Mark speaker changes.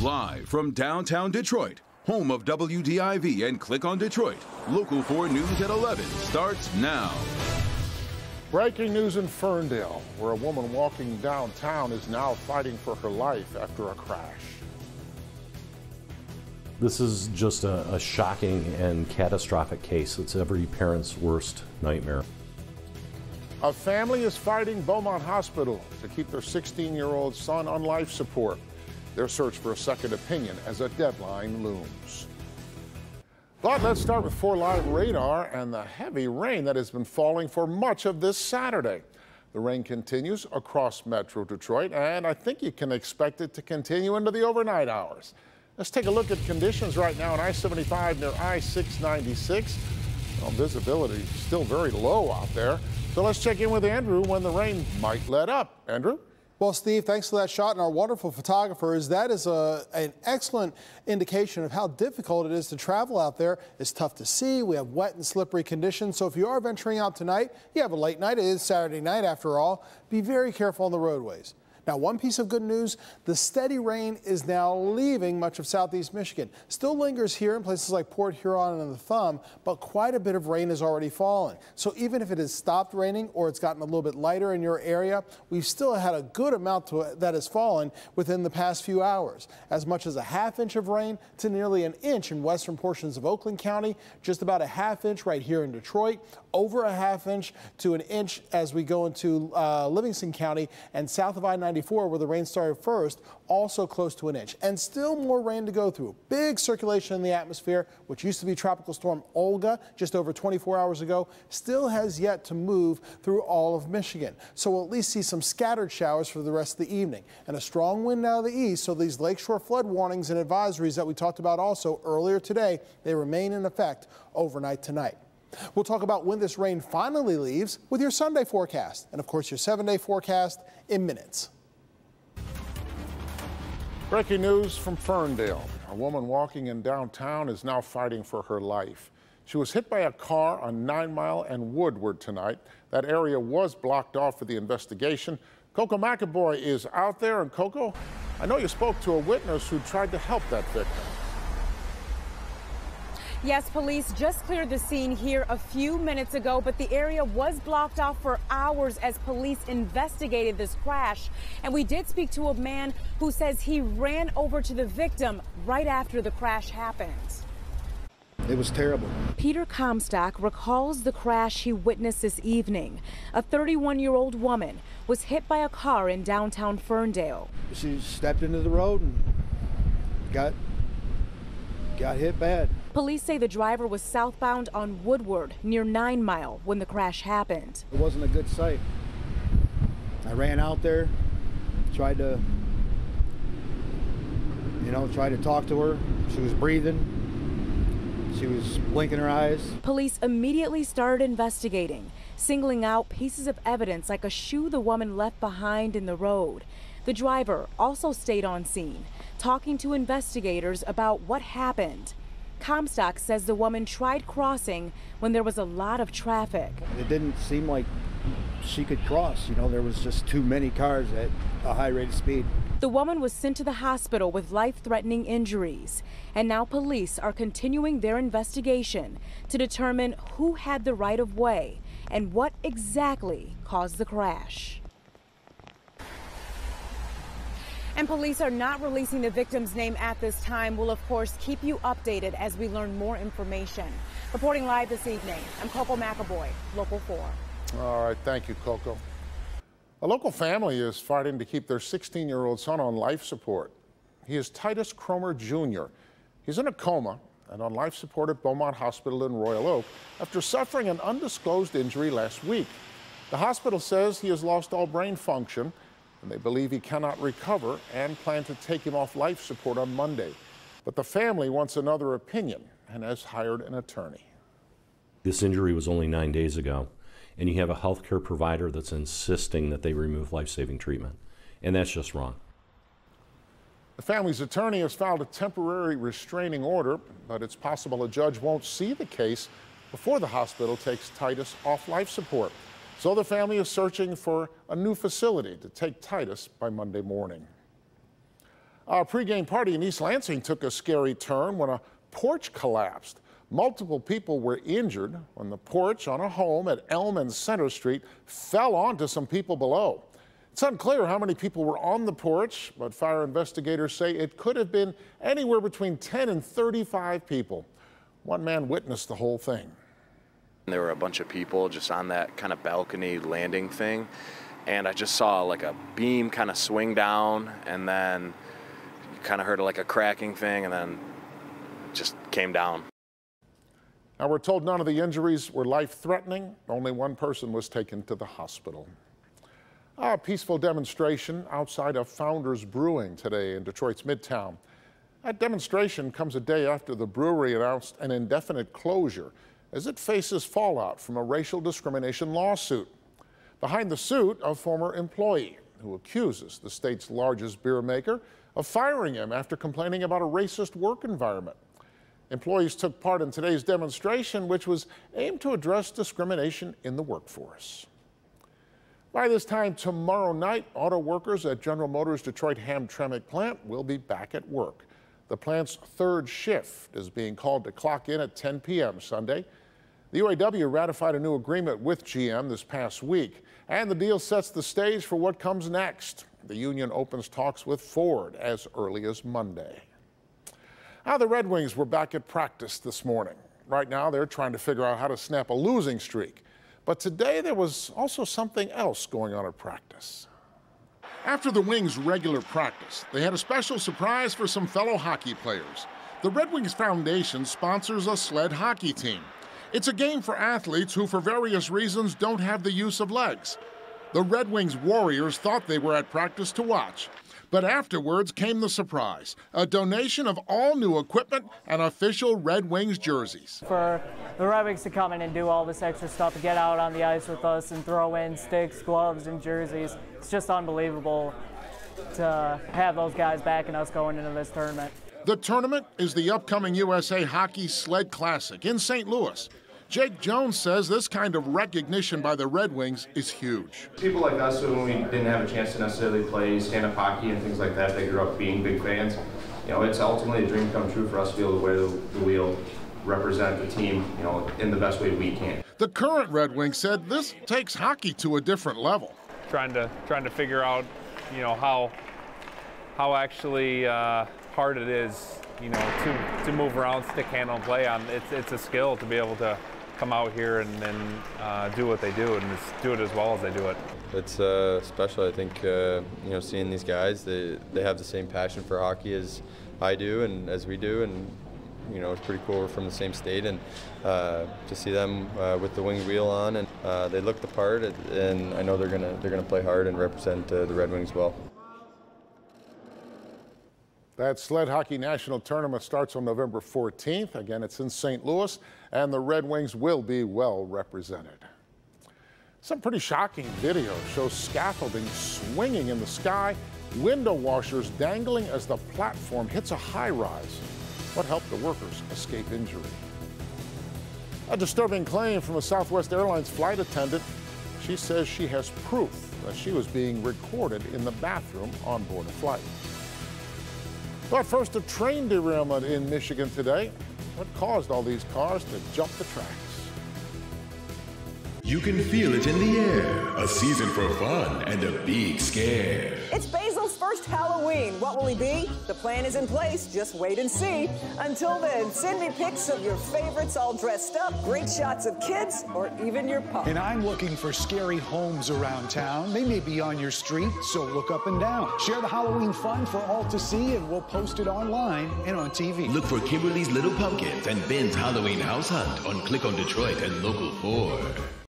Speaker 1: Live from downtown Detroit, home of WDIV and Click on Detroit, Local 4 News at 11 starts now.
Speaker 2: Breaking news in Ferndale, where a woman walking downtown is now fighting for her life after a crash.
Speaker 3: This is just a shocking and catastrophic case. It's every parent's worst nightmare.
Speaker 2: A family is fighting Beaumont Hospital to keep their 16-year-old son on life support. Their search for a second opinion as a deadline looms. But let's start with 4 Live radar and the heavy rain that has been falling for much of this Saturday. The rain continues across Metro Detroit, and I think you can expect it to continue into the overnight hours. Let's take a look at conditions right now on I-75 near I-696. Well, visibility is still very low out there. So let's check in with Andrew when the rain might let up. Andrew?
Speaker 4: Well, Steve, thanks for that shot, and our wonderful photographers. That is an excellent indication of how difficult it is to travel out there. It's tough to see. We have wet and slippery conditions. So if you are venturing out tonight, you have a late night. It is Saturday night after all. Be very careful on the roadways. Now, one piece of good news, the steady rain is now leaving much of southeast Michigan. Still lingers here in places like Port Huron and the Thumb, but quite a bit of rain has already fallen. So even if it has stopped raining or it's gotten a little bit lighter in your area, we've still had a good amount that has fallen within the past few hours. As much as a ½ inch of rain to nearly an inch in western portions of Oakland County, just about a ½ inch right here in Detroit, over a ½ inch to an inch as we go into Livingston County and south of I-94 where the rain started first, also close to an inch. And still more rain to go through. Big circulation in the atmosphere, which used to be Tropical Storm Olga just over 24 hours ago, still has yet to move through all of Michigan. So we'll at least see some scattered showers for the rest of the evening. And a strong wind out of the east, so these lakeshore flood warnings and advisories that we talked about also earlier today, they remain in effect overnight tonight. We'll talk about when this rain finally leaves with your Sunday forecast. And of course, your 7-day forecast in minutes.
Speaker 2: Breaking news from Ferndale. A woman walking in downtown is now fighting for her life. She was hit by a car on 9 Mile and Woodward tonight. That area was blocked off for the investigation. Coco McAvoy is out there. And Coco, I know you spoke to a witness who tried to help that victim.
Speaker 5: Yes, police just cleared the scene here a few minutes ago, but the area was blocked off for hours as police investigated this crash. And we did speak to a man who says he ran over to the victim right after the crash happened.
Speaker 6: It was terrible.
Speaker 5: Peter Comstock recalls the crash he witnessed this evening. A 31-year-old woman was hit by a car in downtown Ferndale.
Speaker 6: She stepped into the road and got hit bad.
Speaker 5: Police say the driver was southbound on Woodward near 9 Mile when the crash happened.
Speaker 6: It wasn't a good sight. I ran out there, tried to talk to her. She was breathing. She was blinking her eyes.
Speaker 5: Police immediately started investigating, singling out pieces of evidence like a shoe the woman left behind in the road. The driver also stayed on scene, talking to investigators about what happened. Comstock says the woman tried crossing when there was a lot of traffic.
Speaker 6: It didn't seem like she could cross. There was just too many cars at a high rate of speed.
Speaker 5: The woman was sent to the hospital with life-threatening injuries. And now police are continuing their investigation to determine who had the right of way and what exactly caused the crash. And police are not releasing the victim's name at this time. We'll, of course, keep you updated as we learn more information. Reporting live this evening, I'm Coco McAvoy, Local 4.
Speaker 2: All right, thank you, Coco. A local family is fighting to keep their 16-year-old son on life support. He is Titus Cromer Jr. He's in a coma and on life support at Beaumont Hospital in Royal Oak after suffering an undisclosed injury last week. The hospital says he has lost all brain function, and they believe he cannot recover and plan to take him off life support on Monday. But the family wants another opinion and has hired an attorney.
Speaker 3: This injury was only 9 days ago, and you have a healthcare provider that's insisting that they remove life-saving treatment, and that's just wrong.
Speaker 2: The family's attorney has filed a temporary restraining order, but it's possible a judge won't see the case before the hospital takes Titus off life support. So the family is searching for a new facility to take Titus by Monday morning. A pregame party in East Lansing took a scary turn when a porch collapsed. Multiple people were injured when the porch on a home at Elm and Center Street fell onto some people below. It's unclear how many people were on the porch, but fire investigators say it could have been anywhere between 10 and 35 people. One man witnessed the whole thing.
Speaker 7: There were a bunch of people just on that kind of balcony landing thing, and I just saw like a beam kind of swing down, and then you kind of heard like a cracking thing, and then it just came down.
Speaker 2: Now, we're told none of the injuries were life-threatening. Only one person was taken to the hospital. A peaceful demonstration outside of Founders Brewing today in Detroit's Midtown. That demonstration comes a day after the brewery announced an indefinite closure as it faces fallout from a racial discrimination lawsuit. Behind the suit, a former employee who accuses the state's largest beer maker of firing him after complaining about a racist work environment. Employees took part in today's demonstration, which was aimed to address discrimination in the workforce. By this time tomorrow night, auto workers at General Motors Detroit Hamtramck plant will be back at work. The plant's third shift is being called to clock in at 10 p.m. Sunday. The UAW ratified a new agreement with GM this past week, and the deal sets the stage for what comes next. The union opens talks with Ford as early as Monday. Now, the Red Wings were back at practice this morning. Right now, they're trying to figure out how to snap a losing streak. But today, there was also something else going on at practice. After the Wings' regular practice, they had a special surprise for some fellow hockey players. The Red Wings Foundation sponsors a sled hockey team. It's a game for athletes who, for various reasons, don't have the use of legs. The Red Wings Warriors thought they were at practice to watch. But afterwards came the surprise, a donation of all new equipment and official Red Wings jerseys.
Speaker 8: For the Red Wings to come in and do all this extra stuff, to get out on the ice with us and throw in sticks, gloves, and jerseys, it's just unbelievable to have those guys backing us going into this tournament.
Speaker 2: The tournament is the upcoming USA Hockey Sled Classic in St. Louis. Jake Jones says this kind of recognition by the Red Wings is huge.
Speaker 9: People like us, when we didn't have a chance to necessarily play stand-up hockey and things like that, they grew up being big fans. You know, it's ultimately a dream come true for us to be able to wear the wheel, represent the team, you know, in the best way we can.
Speaker 2: The current Red Wings said this takes hockey to a different level.
Speaker 10: Trying to figure out, you know, how actually hard it is, you know, to move around, stick handle, and play on. It's a skill to be able to come out here and do what they do and just do it as well as they do it.
Speaker 11: It's special. I think you know, seeing these guys, they have the same passion for hockey as I do and as we do, and you know, it's pretty cool. We're from the same state, and to see them with the wing wheel on, and they look the part, and I know they're gonna play hard and represent the Red Wings well.
Speaker 2: That sled hockey national tournament starts on November 14th. Again, it's in St. Louis, and the Red Wings will be well represented. Some pretty shocking video shows scaffolding swinging in the sky, window washers dangling as the platform hits a high-rise. What helped the workers escape injury? A disturbing claim from a Southwest Airlines flight attendant. She says she has proof that she was being recorded in the bathroom on board a flight. But first, a train derailment in Michigan today. What caused all these cars to jump the tracks?
Speaker 12: You can feel it in the air. A season for fun and a big scare.
Speaker 13: It's Basil's first Halloween. What will he be? The plan is in place. Just wait and see. Until then, send me pics of your favorites all dressed up, great shots of kids, or even your pup.
Speaker 14: And I'm looking for scary homes around town. They may be on your street, so look up and down. Share the Halloween fun for all to see, and we'll post it online and on TV.
Speaker 12: Look for Kimberly's Little Pumpkins and Ben's Halloween House Hunt on Click on Detroit and Local 4.